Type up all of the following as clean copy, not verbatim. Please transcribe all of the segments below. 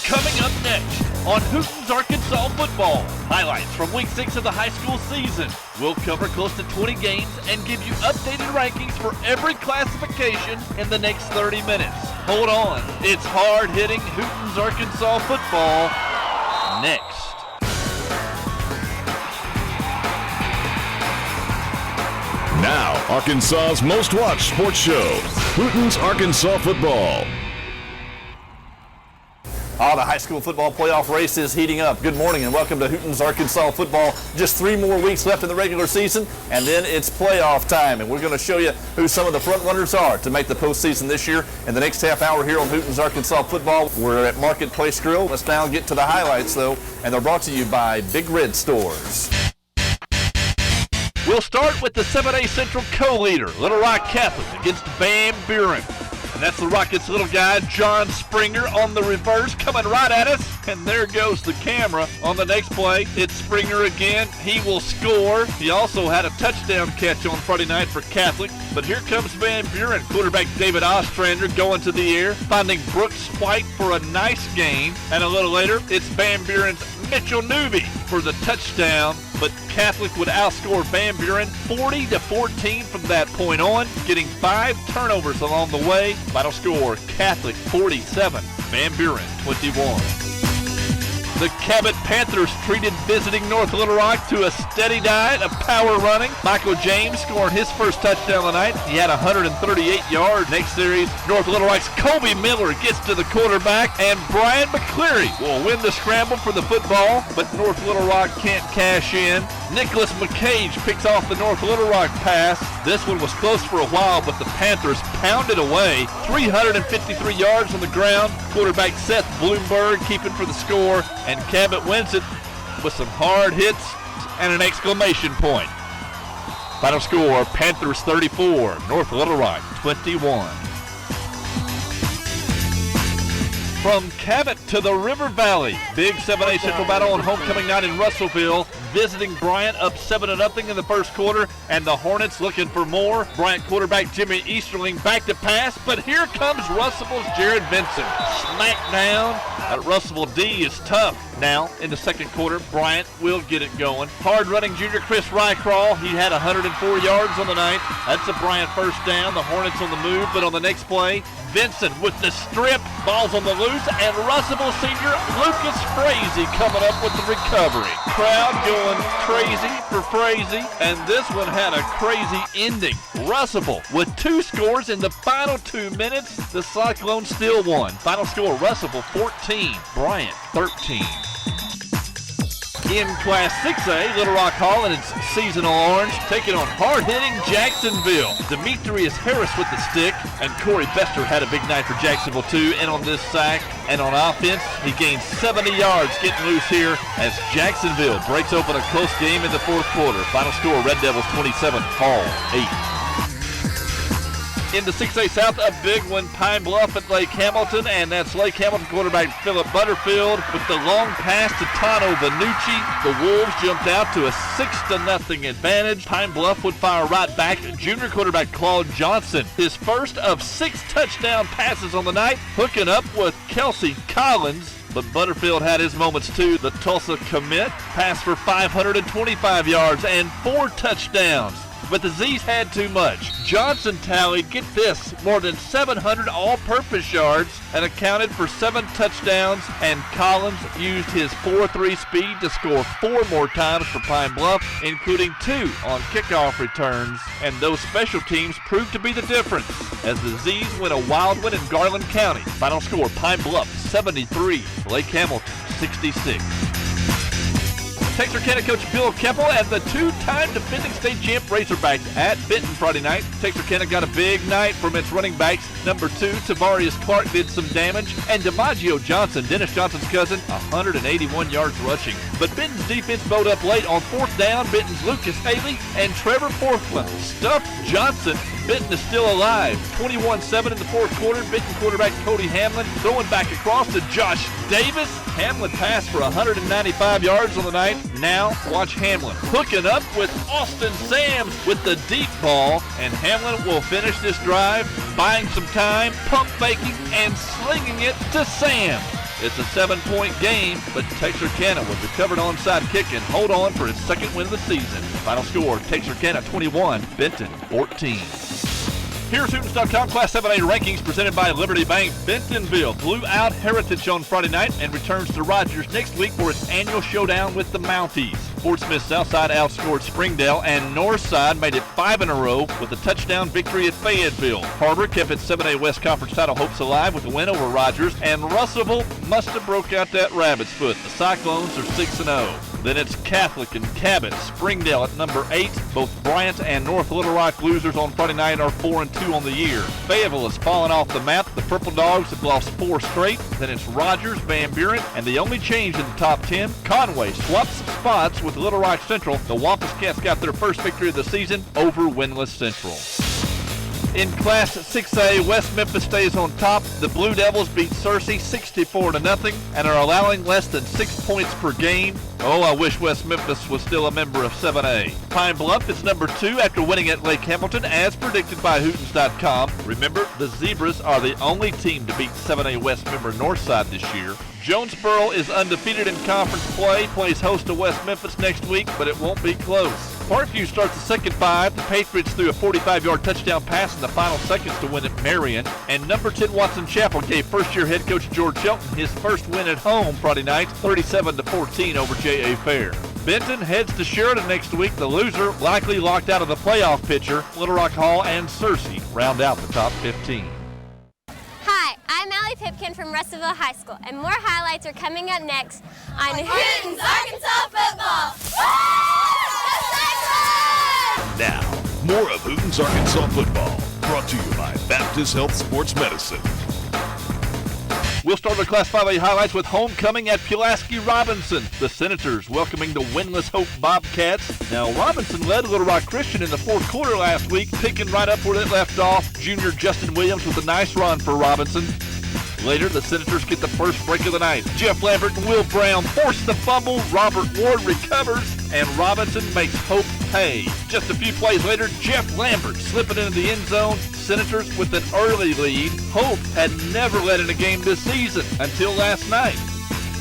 Coming up next on Hooten's Arkansas Football, highlights from Week 6 of the high school season. We'll cover close to 20 games and give you updated rankings for every classification in the next 30 minutes. Hold on, it's hard-hitting Hooten's Arkansas Football next. Now, Arkansas's most watched sports show, Hooten's Arkansas Football. The high school football playoff race is heating up. Good morning and welcome to Hooten's Arkansas Football. Just 3 more weeks left in the regular season, and then it's playoff time. And we're going to show you who some of the front runners are to make the postseason this year. In the next half hour here on Hooten's Arkansas Football, we're at Marketplace Grill. Let's now get to the highlights, though, and they're brought to you by Big Red Stores. We'll start with the 7A Central co-leader, Little Rock Catholic, against Van Buren. And that's the Rockets' little guy, John Springer, on the reverse, coming right at us. And there goes the camera. On the next play, it's Springer again. He will score. He also had a touchdown catch on Friday night for Catholic. But here comes Van Buren. Quarterback David Ostrander going to the air, finding Brooks White for a nice gain. And a little later, it's Van Buren's Mitchell Newby for the touchdown. But Catholic would outscore Van Buren 40-14 from that point on, getting 5 turnovers along the way. Final score, Catholic 47, Van Buren 21. The Cabot Panthers treated visiting North Little Rock to a steady diet of power running. Michael James scoring his first touchdown of the night. He had 138 yards. Next series, North Little Rock's Kobe Miller gets to the quarterback, and Brian McCleary will win the scramble for the football, but North Little Rock can't cash in. Nicholas McCage picks off the North Little Rock pass. This one was close for a while, but the Panthers pounded away. 353 yards on the ground. Quarterback Seth Bloomberg keeping for the score, and Cabot wins it with some hard hits and an exclamation point. Final score, Panthers 34, North Little Rock 21. From Cabot to the River Valley, big 7A Central battle on homecoming night in Russellville. Visiting Bryant up 7-0 in the first quarter, and the Hornets looking for more. Bryant quarterback Jimmy Easterling back to pass, but here comes Russellville's Jared Vincent. Smack down. That Russellville D is tough. Now, in the second quarter, Bryant will get it going. Hard-running junior Chris Rycrawl, he had 104 yards on the night. That's a Bryant first down. The Hornets on the move, but on the next play, Vincent with the strip, balls on the loose, and Russellville senior Lucas Frazee coming up with the recovery. Crowd going crazy for Frazee, and this one had a crazy ending. Russellville with 2 scores in the final 2 minutes. The Cyclones still won. Final score, Russellville 14, Bryant 13. In Class 6A, Little Rock Hall in its seasonal orange, taking on hard-hitting Jacksonville. Demetrius Harris with the stick, and Corey Bester had a big night for Jacksonville too, and on this sack. And on offense, he gained 70 yards getting loose here as Jacksonville breaks open a close game in the fourth quarter. Final score, Red Devils 27, Hall 8. In the 6A South, a big one, Pine Bluff at Lake Hamilton, and that's Lake Hamilton quarterback Philip Butterfield with the long pass to Tano Vanucci. The Wolves jumped out to a 6-0 advantage. Pine Bluff would fire right back. Junior quarterback Claude Johnson, his first of 6 touchdown passes on the night, hooking up with Kelsey Collins. But Butterfield had his moments too. The Tulsa commit passed for 525 yards and 4 touchdowns. But the Z's had too much. Johnson tallied, get this, more than 700 all-purpose yards and accounted for 7 touchdowns, and Collins used his 4.3 speed to score 4 more times for Pine Bluff, including 2 on kickoff returns, and those special teams proved to be the difference as the Z's win a wild win in Garland County. Final score, Pine Bluff 73, Lake Hamilton 66. Texarkana coach Bill Keppel and the 2-time defending state champ Razorbacks at Benton Friday night. Texarkana got a big night from its running backs. Number 2, Tavarius Clark did some damage, and DiMaggio Johnson, Dennis Johnson's cousin, 181 yards rushing. But Benton's defense bowed up late on 4th down. Benton's Lucas Haley and Trevor Forkland stuffed Johnson. Benton is still alive. 21-7 in the fourth quarter. Benton quarterback Cody Hamlin throwing back across to Josh Davis. Hamlin passed for 195 yards on the night. Now watch Hamlin hooking up with Austin Sams with the deep ball, and Hamlin will finish this drive buying some time, pump faking, and slinging it to Sam. It's a 7-point game, but Texarkana with recovered onside kick and hold on for its second win of the season. Final score, Texarkana 21, Benton 14. Here's Hootens.com Class 7A rankings presented by Liberty Bank. Bentonville blew out Heritage on Friday night and returns to Rogers next week for its annual showdown with the Mounties. Fort Smith Southside outscored Springdale, and Northside made it 5 in a row with a touchdown victory at Fayetteville. HAR-BER kept its 7A West Conference title hopes alive with a win over Rogers, and Russellville must have broke out that rabbit's foot. The Cyclones are 6-0. Then it's Catholic and Cabot. Springdale at number 8. Both Bryant and North Little Rock losers on Friday night are 4-2 on the year. Fayetteville has fallen off the map. The Purple Dogs have lost 4 straight. Then it's Rogers, Van Buren, and the only change in the top 10, Conway swaps spots with Little Rock Central. The Wampus Cats got their first victory of the season over winless Central. In Class 6A, West Memphis stays on top. The Blue Devils beat Searcy 64-0 and are allowing less than 6 points per game. Oh, I wish West Memphis was still a member of 7A. Pine Bluff is number 2 after winning at Lake Hamilton, as predicted by Hootens.com. Remember, the Zebras are the only team to beat 7A West member Northside this year. Jonesboro is undefeated in conference play, plays host to West Memphis next week, but it won't be close. Parkview starts the second 5. The Patriots threw a 45-yard touchdown pass in the final seconds to win at Marion. And number 10 Watson Chapel gave first-year head coach George Shelton his first win at home Friday night, 37-14 over J.A. Fair. Benton heads to Sheridan next week. The loser likely locked out of the playoff picture. Little Rock Hall and Searcy round out the top 15. Hi, I'm Allie Pipkin from Russellville High School, and more highlights are coming up next on Hooten's Arkansas Football. Now, more of Hooten's Arkansas Football, brought to you by Baptist Health Sports Medicine. We'll start our Class 5A highlights with homecoming at Pulaski Robinson. The Senators welcoming the winless Hope Bobcats. Now, Robinson led Little Rock Christian in the fourth quarter last week, picking right up where it left off. Junior Justin Williams with a nice run for Robinson. Later, the Senators get the first break of the night. Jeff Lambert and Will Brown force the fumble. Robert Ward recovers, and Robinson makes Hope pay. Just a few plays later, Jeff Lambert slipping into the end zone. Senators with an early lead. Hope had never led in a game this season until last night.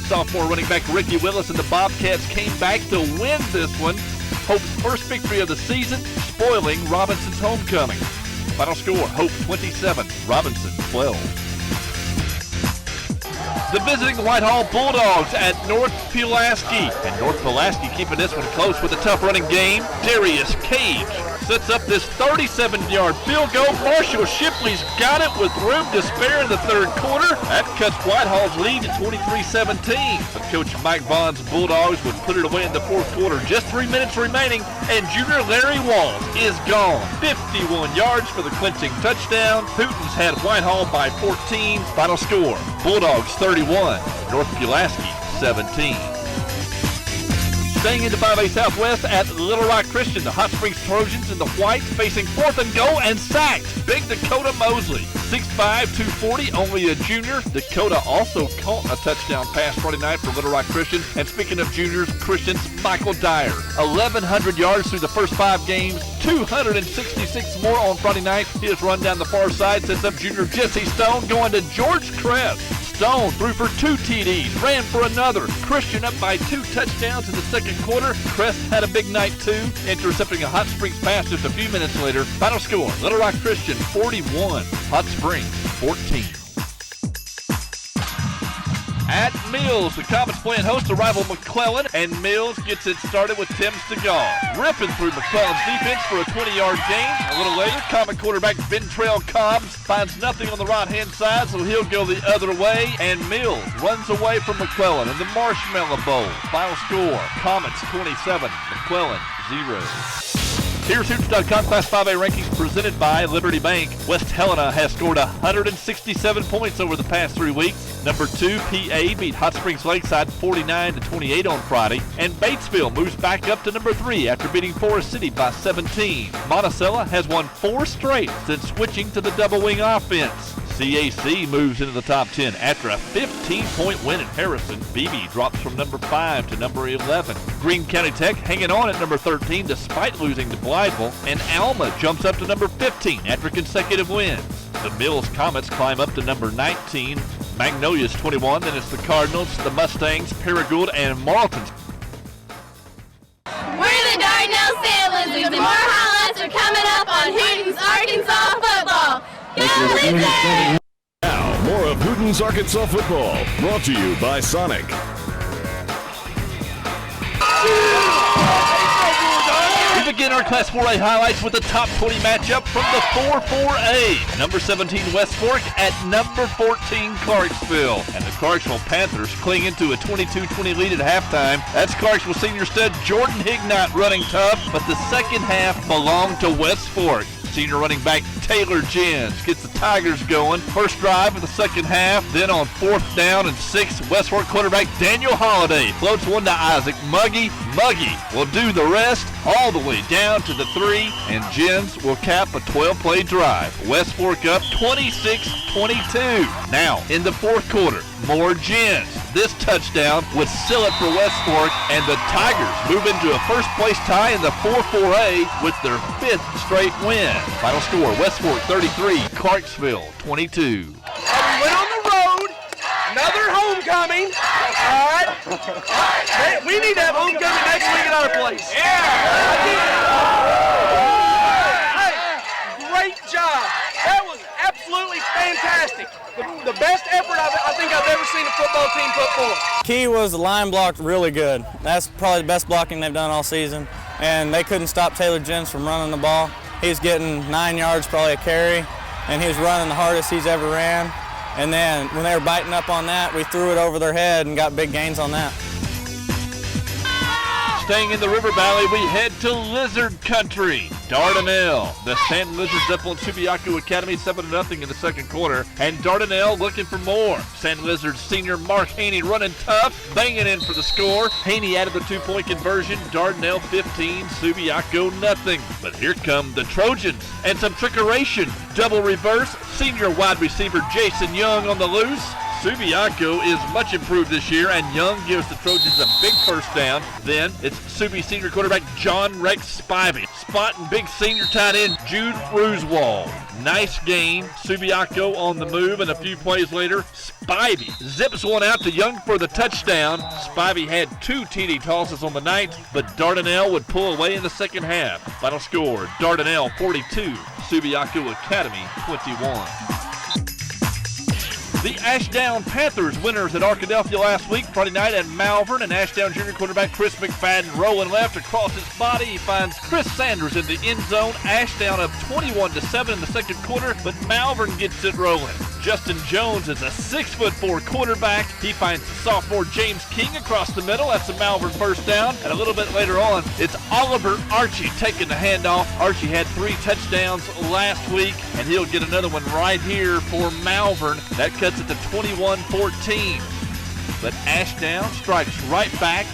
Sophomore running back Ricky Willis and the Bobcats came back to win this one. Hope's first victory of the season, spoiling Robinson's homecoming. Final score, Hope 27, Robinson 12. The visiting Whitehall Bulldogs at North Pulaski. And North Pulaski keeping this one close with a tough running game. Darius Cage sets up this 37-yard field goal. Marshall Shipley's got it with room to spare in the third quarter. That cuts Whitehall's lead to 23-17. But Coach Mike Vaughn's Bulldogs would put it away in the fourth quarter. Just 3 minutes remaining, and junior Larry Walls is gone. 51 yards for the clinching touchdown. Hootens had Whitehall by 14. Final score, Bulldogs 31, North Pulaski 17. Staying into 5A Southwest at Little Rock Christian, the Hot Springs Trojans in the whites facing fourth and goal and sacked. Big Dakota Mosley, 6'5", 240, only a junior. Dakota also caught a touchdown pass Friday night for Little Rock Christian. And speaking of juniors, Christian's Michael Dyer, 1,100 yards through the first 5 games, 266 more on Friday night. His run down the far side sets up junior Jesse Stone going to George Kress. Stone threw for 2 TDs, ran for another. Christian up by 2 touchdowns in the second quarter. Crest had a big night too, intercepting a Hot Springs pass just a few minutes later. Final score, Little Rock Christian 41, Hot Springs 14. At Mills, the Comets playing host to rival McClellan, and Mills gets it started with Tim Segal, ripping through McClellan's defense for a 20-yard gain. A little later, Comet quarterback Ventrell Cobbs finds nothing on the right-hand side, so he'll go the other way, and Mills runs away from McClellan in the Marshmallow Bowl. Final score, Comets 27, McClellan 0. Here's Hootens.com Class 5A rankings presented by Liberty Bank. West Helena has scored 167 points over the past 3 weeks. Number 2, PA beat Hot Springs Lakeside 49-28 on Friday. And Batesville moves back up to number 3 after beating Forest City by 17. Monticello has won 4 straight since switching to the double wing offense. CAC moves into the top 10 after a 15-point win at Harrison. BB drops from number 5 to number 11. Greene County Tech hanging on at number 13 despite losing to Blytheville. And Alma jumps up to number 15 after consecutive wins. The Mills Comets climb up to number 19. Magnolia's 21. Then it's the Cardinals, the Mustangs, Paragould, and Morrilton. We're the Dardanelle Sand Lizards, and more highlights are coming up on Hooten's Arkansas football. Go Lizards! Now, more of Hooten's Arkansas football, brought to you by Sonic. We begin our Class 4A highlights with the top 20 matchup from the 4-4A. Number 17 West Fork at number 14 Clarksville. And the Clarksville Panthers clinging to a 22-20 lead at halftime. That's Clarksville senior stud Jordan Hignott running tough, but the second half belonged to West Fork. Senior running back Taylor Jens gets the Tigers going. First drive of the second half. Then on 4th down and 6, West Fork quarterback Daniel Holiday floats one to Isaac Muggy. Muggy will do the rest all the way down to the 3, and Jens will cap a 12-play drive. West Fork up 26-22. Now, in the fourth quarter, more Jens. This touchdown would seal it for West Fork, and the Tigers move into a first-place tie in the 4-4A with their 5th straight win. Final score, West Fork 33, Clarksville 22. We went on the road, another homecoming. All right. We need to have homecoming next week at our place. Hey, great job. That was absolutely fantastic. The best effort I think I've ever seen a football team put forth. Key was the line blocked really good. That's probably the best blocking they've done all season. And they couldn't stop Taylor Jens from running the ball. He's getting 9 yards probably a carry, and he was running the hardest he's ever ran. And then when they were biting up on that, we threw it over their head and got big gains on that. Staying in the River Valley, we head to Lizard Country. Dardanelle. The Sand Lizards up on Subiaco Academy 7-0 in the second quarter. And Dardanelle looking for more. Sand Lizards senior Mark Haney running tough, banging in for the score. Haney added the 2-point conversion. Dardanelle 15, Subiaco nothing. But here come the Trojans and some trickeration. Double reverse. Senior wide receiver Jason Young on the loose. Subiaco is much improved this year, and Young gives the Trojans a big first down. Then it's Subi senior quarterback John Rex Spivey, spotting big senior tight end Jude Roosewald. Nice gain. Subiaco on the move, and a few plays later, Spivey zips one out to Young for the touchdown. Spivey had 2 TD tosses on the night, but Dardanelle would pull away in the second half. Final score, Dardanelle 42, Subiaco Academy 21. The Ashdown Panthers winners at Arkadelphia last week, Friday night at Malvern, and Ashdown junior quarterback Chris McFadden rolling left across his body. He finds Chris Sanders in the end zone. Ashdown up 21-7 in the second quarter, but Malvern gets it rolling. Justin Jones is a 6'4" quarterback. He finds sophomore James King across the middle. That's a Malvern first down. And a little bit later on, it's Oliver Archie taking the handoff. Archie had 3 touchdowns last week, and he'll get another one right here for Malvern. That cuts it to 21-14. But Ashdown strikes right back.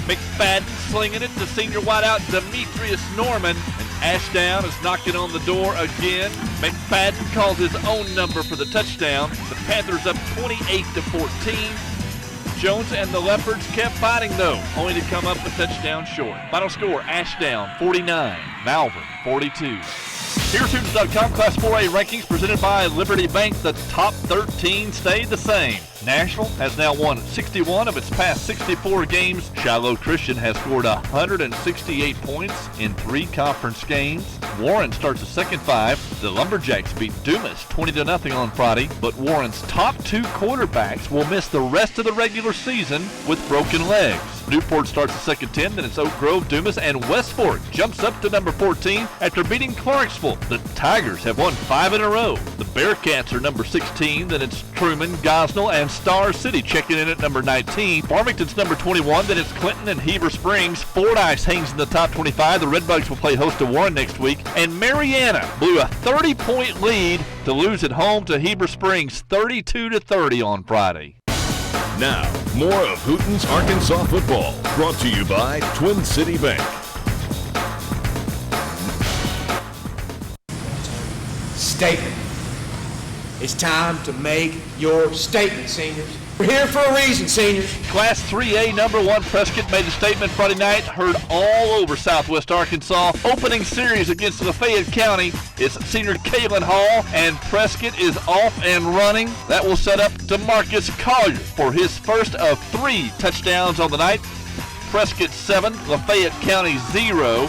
McFadden slinging it to senior wideout Demetrius Norman. And Ashdown is knocking on the door again. McFadden calls his own number for the touchdown. The Panthers up 28-14. Jones and the Leopards kept fighting though, only to come up a touchdown short. Final score, Ashdown 49, Malvern 42. Here's Hootens.com Class 4A rankings presented by Liberty Bank. The top 13 stayed the same. Nashville has now won 61 of its past 64 games. Shiloh Christian has scored 168 points in 3 conference games. Warren starts the second 5. The Lumberjacks beat Dumas 20-0 on Friday, but Warren's top 2 quarterbacks will miss the rest of the regular season with broken legs. Newport starts the second 10, then it's Oak Grove, Dumas, and West Fork jumps up to number 14 after beating Clarksville. The Tigers have won 5 in a row. The Bearcats are number 16, then it's Truman, Gosnell, and Star City checking in at number 19. Farmington's number 21, then it's Clinton and Heber Springs. Fordyce hangs in the top 25. The Redbugs will play host to Warren next week. And Marianna blew a 30-point lead to lose at home to Heber Springs 32-30 on Friday. Now, more of Hooten's Arkansas football, brought to you by Twin City Bank. Statement. It's time to make your statement, seniors. We're here for a reason, seniors. Class 3A number 1 Prescott made a statement Friday night, heard all over Southwest Arkansas. Opening series against Lafayette County is senior Kalen Hall, and Prescott is off and running. That will set up DeMarcus Collier for his first of 3 touchdowns on the night. Prescott 7, Lafayette County 0.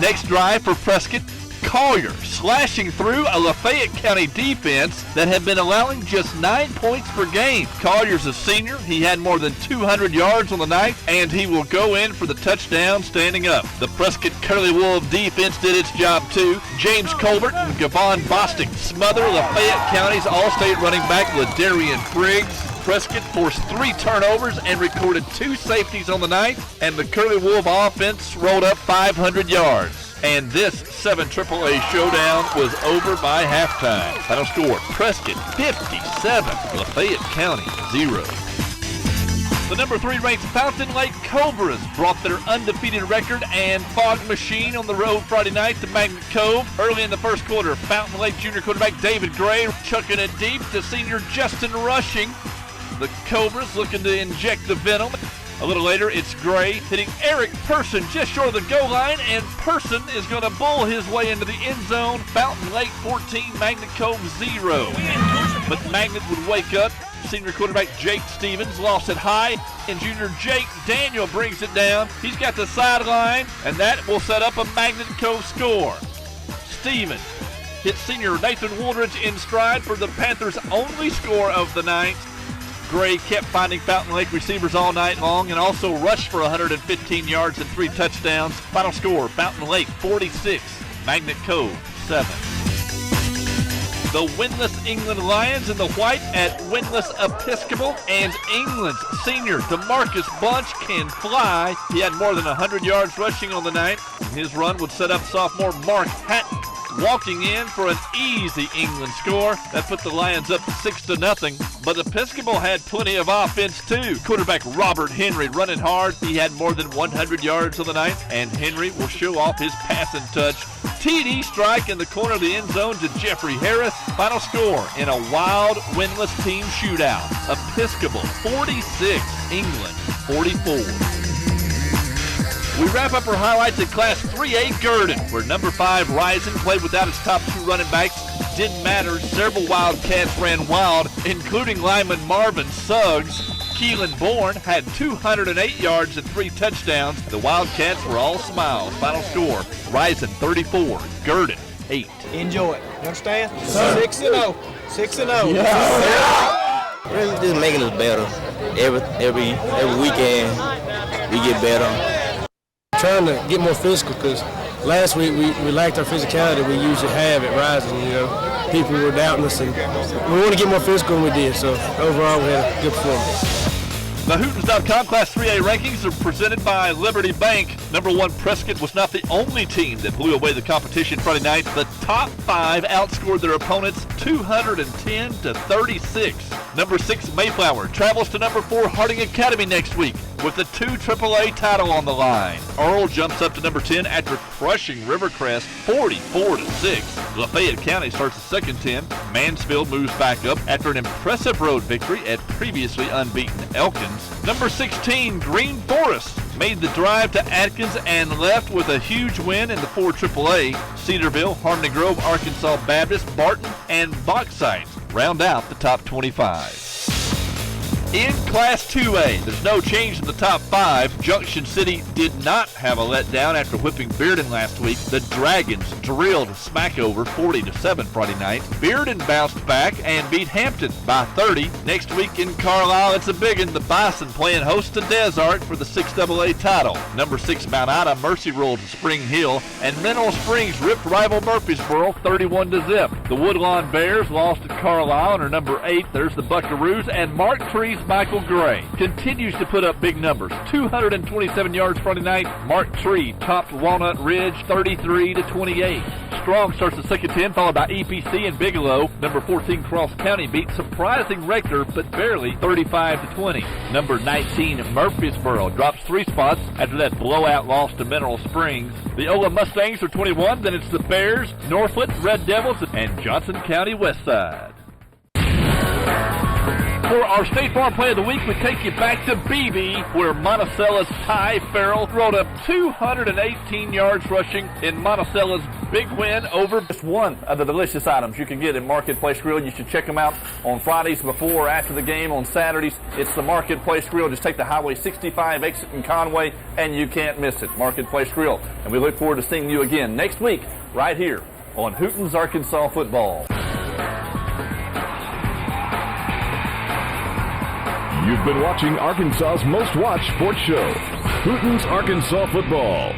Next drive for Prescott, Collier slashing through a Lafayette County defense that had been allowing just 9 points per game. Collier's a senior. He had more than 200 yards on the night, and he will go in for the touchdown standing up. The Prescott Curly Wolf defense did its job too. James Colbert and Gavon Bostic smother Lafayette County's all-state running back Ladarian Briggs. Prescott forced 3 turnovers and recorded 2 safeties on the night, and the Curly Wolf offense rolled up 500 yards. And this 7 AAA showdown was over by halftime. Final score, Prescott 57, Lafayette County 0. The number 3 ranked Fountain Lake Cobras brought their undefeated record and fog machine on the road Friday night to Magnet Cove. Early in the first quarter, Fountain Lake junior quarterback David Gray chucking it deep to senior Justin Rushing. The Cobras looking to inject the venom. A little later, it's Gray hitting Eric Person just short of the goal line, and Person is going to bull his way into the end zone. Fountain Lake 14, Magnet Cove 0. But Magnet would wake up. Senior quarterback Jake Stevens lost it high, and junior Jake Daniel brings it down. He's got the sideline, and that will set up a Magnet Cove score. Stevens hit senior Nathan Woolridge in stride for the Panthers' only score of the night. Gray kept finding Fountain Lake receivers all night long and also rushed for 115 yards and 3 touchdowns. Final score, Fountain Lake 46, Magnet Cove 7. The winless England Lions in the white at winless Episcopal, and England's senior DeMarcus Bunch can fly. He had more than 100 yards rushing on the night. His run would set up sophomore Mark Hatton walking in for an easy England score. That put the Lions up 6-0, but Episcopal had plenty of offense too. Quarterback Robert Henry running hard. He had more than 100 yards on the night, and Henry will show off his passing touch. TD strike in the corner of the end zone to Jeffrey Harris. Final score in a wild winless team shootout. Episcopal 46, England 44. We wrap up our highlights at Class 3A Gurdon, where number 5 Rising played without its top 2 running backs. Didn't matter. Several Wildcats ran wild, including lineman Marvin Suggs. Keelan Bourne had 208 yards and 3 touchdowns. The Wildcats were all smiles. Final score, Rising 34, Gurdon 8. Enjoy it. You understand? 6-0. 6-0. Yeah. Really just making us better. Every weekend we get better. Trying to get more physical, because last week we lacked our physicality we usually have at Rising. You know, people were doubting us, and we want to get more physical than we did. So overall, we had a good performance. The Hootens.com Class 3A rankings are presented by Liberty Bank. Number 1 Prescott was not the only team that blew away the competition Friday night. The top 5 outscored their opponents 210-36. Number 6 Mayflower travels to number 4 Harding Academy next week with the 2 AAA title on the line. Earl jumps up to number 10 after crushing Rivercrest 44-6. Lafayette County starts the second 10. Mansfield moves back up after an impressive road victory at previously unbeaten Elkins. Number 16 Green Forest made the drive to Atkins and left with a huge win in the 4 AAA. Cedarville, Harmony Grove, Arkansas Baptist, Barton, and Bauxite round out the top 25. In Class 2A, there's no change in the top 5. Junction City did not have a letdown after whipping Bearden last week. The Dragons drilled Smackover 40-7 Friday night. Bearden bounced back and beat Hampton by 30. Next week in Carlisle, it's a big one. The Bison playing host to Desart for the 6AA title. Number 6 Mount Ida mercy rolled to Spring Hill, and Mineral Springs ripped rival Murfreesboro 31-0. The Woodlawn Bears lost to Carlisle and are number 8. There's the Buckaroos, and Mark Tree's Michael Gray continues to put up big numbers. 227 yards Friday night. Mark Tree topped Walnut Ridge 33-28. Strong starts the second 10, followed by EPC and Bigelow. Number 14 Cross County beat surprising Rector, but barely 35-20. Number 19 Murfreesboro drops 3 spots after that blowout loss to Mineral Springs. The Ola Mustangs are 21. Then it's the Bears, Northwood, Red Devils, and Johnson County Westside. For our State Farm Play of the Week, we take you back to Beebe, where Monticello's Ty Farrell rolled up 218 yards rushing in Monticello's big win over. Just one of the delicious items you can get in Marketplace Grill. You should check them out on Fridays before or after the game. On Saturdays, it's the Marketplace Grill. Just take the Highway 65 exit in Conway, and you can't miss it. Marketplace Grill. And we look forward to seeing you again next week right here on Hooten's Arkansas Football. You've been watching Arkansas's most watched sports show, Hooten's Arkansas Football.